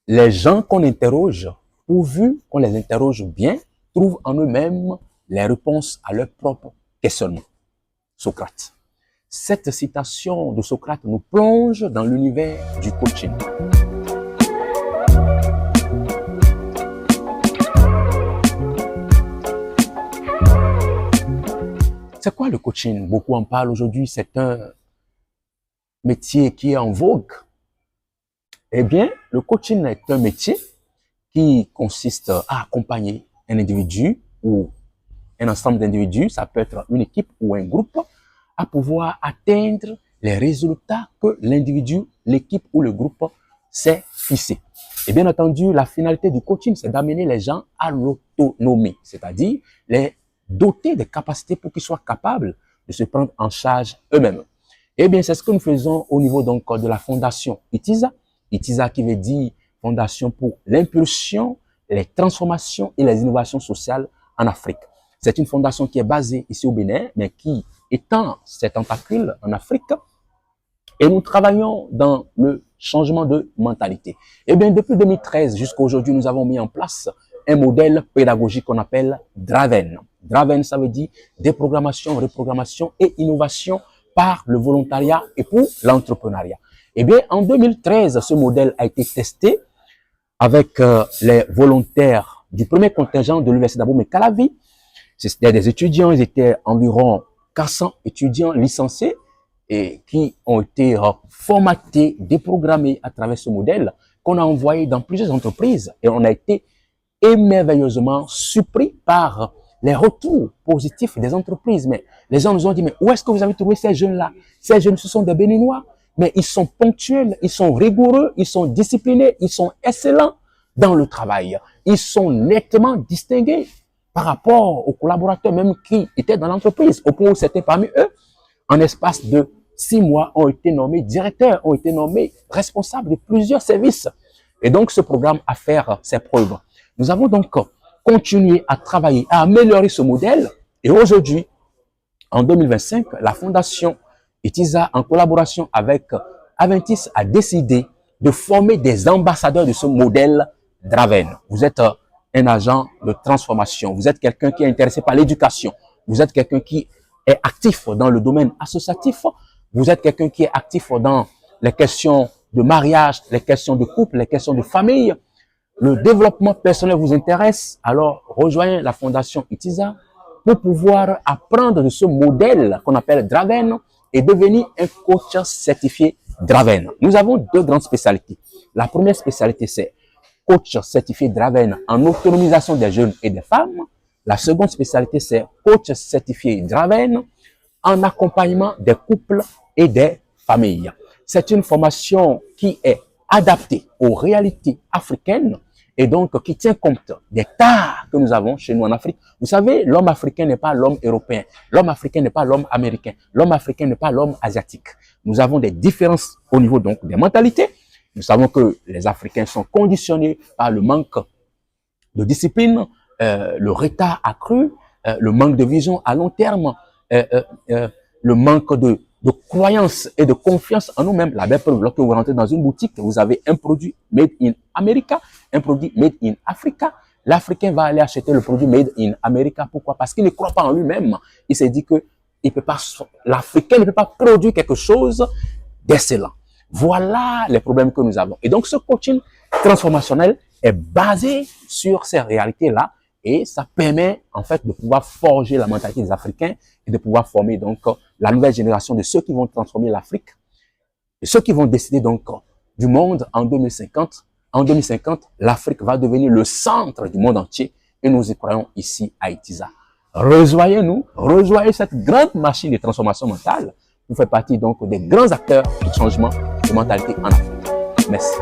Les gens qu'on interroge, pourvu qu'on les interroge bien, trouvent en eux-mêmes les réponses à leurs propres questionnements. Socrate. Cette citation de Socrate nous plonge dans l'univers du coaching. C'est quoi le coaching? Beaucoup en parlent aujourd'hui, c'est un métier qui est en vogue. Eh bien, le coaching est un métier qui consiste à accompagner un individu ou un ensemble d'individus, ça peut être une équipe ou un groupe, à pouvoir atteindre les résultats que l'individu, l'équipe ou le groupe s'est fixé. Et bien entendu, la finalité du coaching, c'est d'amener les gens à l'autonomie, c'est-à-dire les doter des capacités pour qu'ils soient capables de se prendre en charge eux-mêmes. Eh bien, c'est ce que nous faisons au niveau donc de la fondation ITISA. ITISA qui veut dire Fondation pour l'impulsion, les transformations et les innovations sociales en Afrique. C'est une fondation qui est basée ici au Bénin, mais qui étend ses tentacules en Afrique. Et nous travaillons dans le changement de mentalité. Eh bien, depuis 2013 jusqu'à aujourd'hui, nous avons mis en place un modèle pédagogique qu'on appelle DRAVEN. DRAVEN, ça veut dire déprogrammation, reprogrammation et innovation par le volontariat et pour l'entrepreneuriat. Eh bien, en 2013, ce modèle a été testé avec les volontaires du premier contingent de l'Université d'Abomey-Calavi. C'était des étudiants, ils étaient environ 400 étudiants licenciés et qui ont été formatés, déprogrammés à travers ce modèle qu'on a envoyé dans plusieurs entreprises et on a été émerveilleusement surpris par les retours positifs des entreprises. Mais les gens nous ont dit, mais où est-ce que vous avez trouvé ces jeunes-là? Ces jeunes, ce sont des Béninois, mais ils sont ponctuels, ils sont rigoureux, ils sont disciplinés, ils sont excellents dans le travail. Ils sont nettement distingués par rapport aux collaborateurs même qui étaient dans l'entreprise. Au point où c'était parmi eux, en espace de 6 mois, ont été nommés directeurs, ont été nommés responsables de plusieurs services. Et donc, ce programme a fait ses preuves. Nous avons donc continué à travailler, à améliorer ce modèle. Et aujourd'hui, en 2025, la Fondation ITISA, en collaboration avec Aventis, a décidé de former des ambassadeurs de ce modèle DRAVEN. Vous êtes un agent de transformation. Vous êtes quelqu'un qui est intéressé par l'éducation. Vous êtes quelqu'un qui est actif dans le domaine associatif. Vous êtes quelqu'un qui est actif dans les questions de mariage, les questions de couple, les questions de famille. Le développement personnel vous intéresse, alors rejoignez la Fondation ITISA pour pouvoir apprendre de ce modèle qu'on appelle DRAVEN et devenir un coach certifié DRAVEN. Nous avons 2 grandes spécialités. La première spécialité, c'est coach certifié DRAVEN en autonomisation des jeunes et des femmes. La seconde spécialité, c'est coach certifié DRAVEN en accompagnement des couples et des familles. C'est une formation qui est adaptée aux réalités africaines et donc qui tient compte des tares que nous avons chez nous en Afrique. Vous savez, l'homme africain n'est pas l'homme européen, l'homme africain n'est pas l'homme américain, l'homme africain n'est pas l'homme asiatique. Nous avons des différences au niveau donc des mentalités. Nous savons que les Africains sont conditionnés par le manque de discipline, le retard accru, le manque de vision à long terme, le manque de croyance et de confiance en nous-mêmes. La belle preuve, lorsque vous rentrez dans une boutique, vous avez un produit made in America, un produit made in Africa. L'Africain va aller acheter le produit made in America. Pourquoi? Parce qu'il ne croit pas en lui-même. Il s'est dit que l'Africain ne peut pas produire quelque chose d'excellent. Voilà les problèmes que nous avons. Et donc, ce coaching transformationnel est basé sur ces réalités-là et ça permet en fait de pouvoir forger la mentalité des Africains et de pouvoir former donc la nouvelle génération de ceux qui vont transformer l'Afrique et ceux qui vont décider donc du monde en 2050. En 2050, l'Afrique va devenir le centre du monde entier et nous y croyons ici à ITISA. Rejoignez-nous, rejoignez cette grande machine de transformation mentale. Vous faites partie donc des grands acteurs du changement de mentalité en Afrique. Merci.